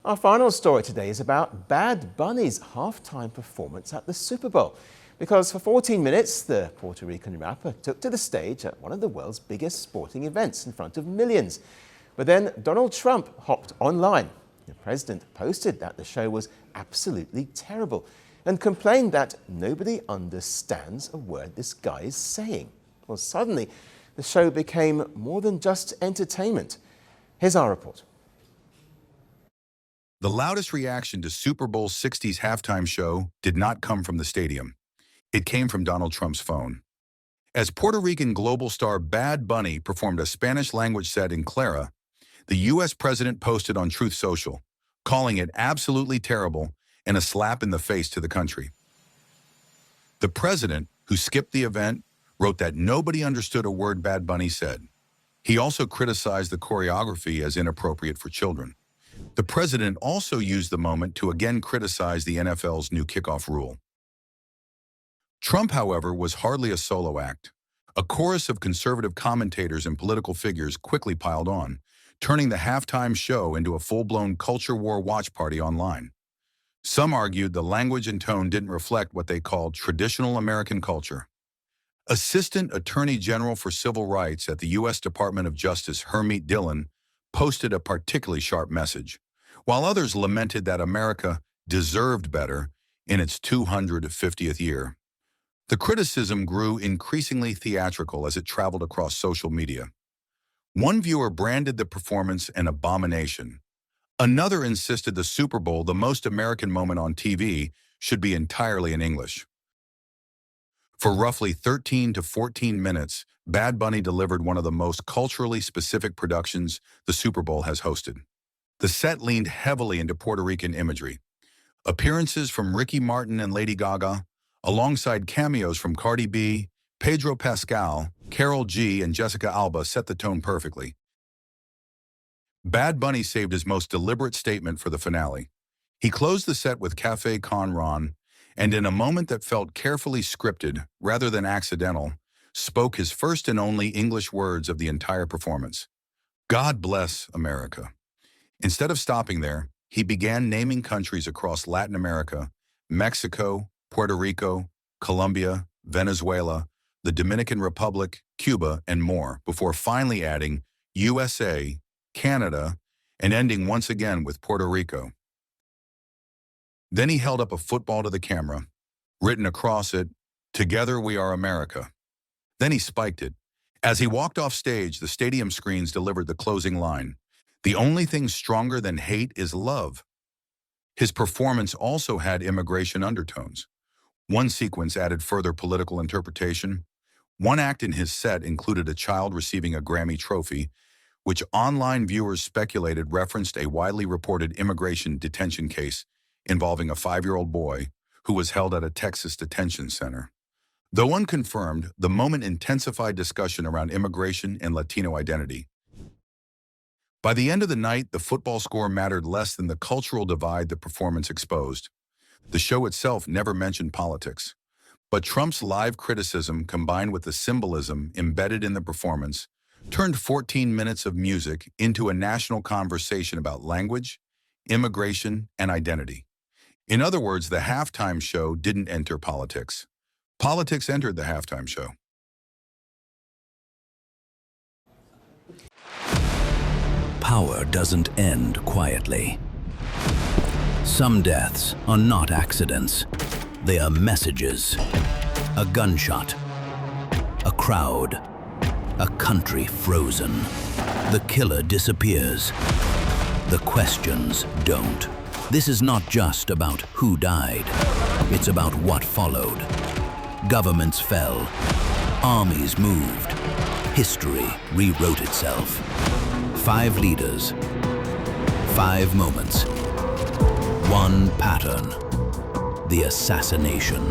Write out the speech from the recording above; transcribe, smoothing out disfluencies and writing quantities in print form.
Our final story today is about Bad Bunny's halftime performance at the Super Bowl. Because for 14 minutes, the Puerto Rican rapper took to the stage at one of the world's biggest sporting events in front of millions. But then Donald Trump hopped online. The president posted that the show was absolutely terrible and complained that nobody understands a word this guy is saying. Well, suddenly, the show became more than just entertainment. Here's our report. The loudest reaction to Super Bowl 60's halftime show did not come from the stadium. It came from Donald Trump's phone. As Puerto Rican global star Bad Bunny performed a Spanish-language set in Cary, the U.S. president posted on Truth Social, calling it absolutely terrible and a slap in the face to the country. The president, who skipped the event, wrote that nobody understood a word Bad Bunny said. He also criticized the choreography as inappropriate for children. The president also used the moment to again criticize the NFL's new kickoff rule. Trump, however, was hardly a solo act. A chorus of conservative commentators and political figures quickly piled on, turning the halftime show into a full-blown culture war watch party online. Some argued the language and tone didn't reflect what they called traditional American culture. Assistant Attorney General for Civil Rights at the U.S. Department of Justice, Hermeet Dillon, posted a particularly sharp message, while others lamented that America deserved better in its 250th year. The criticism grew increasingly theatrical as it traveled across social media. One viewer branded the performance an abomination. Another insisted the Super Bowl, the most American moment on TV, should be entirely in English. For roughly 13 to 14 minutes, Bad Bunny delivered one of the most culturally specific productions the Super Bowl has hosted. The set leaned heavily into Puerto Rican imagery. Appearances from Ricky Martin and Lady Gaga, alongside cameos from Cardi B, Pedro Pascal, Karol G, and Jessica Alba set the tone perfectly. Bad Bunny saved his most deliberate statement for the finale. He closed the set with Café Con Ron, and in a moment that felt carefully scripted rather than accidental, spoke his first and only English words of the entire performance. God bless America. Instead of stopping there, he began naming countries across Latin America, Mexico, Puerto Rico, Colombia, Venezuela, the Dominican Republic, Cuba, and more, before finally adding USA, Canada, and ending once again with Puerto Rico. Then he held up a football to the camera, written across it, "Together we are America." Then he spiked it. As he walked off stage, the stadium screens delivered the closing line, "The only thing stronger than hate is love." His performance also had immigration undertones. One sequence added further political interpretation. One act in his set included a child receiving a Grammy trophy, which online viewers speculated referenced a widely reported immigration detention case involving a 5-year-old boy who was held at a Texas detention center. Though unconfirmed, the moment intensified discussion around immigration and Latino identity. By the end of the night, the football score mattered less than the cultural divide the performance exposed. The show itself never mentioned politics. But Trump's live criticism, combined with the symbolism embedded in the performance, turned 14 minutes of music into a national conversation about language, immigration, and identity. In other words, the halftime show didn't enter politics. Politics entered the halftime show. Power doesn't end quietly. Some deaths are not accidents. They are messages. A gunshot. A crowd. A country frozen. The killer disappears. The questions don't. This is not just about who died. It's about what followed. Governments fell. Armies moved. History rewrote itself. 5 leaders. 5 moments. One pattern. The assassination.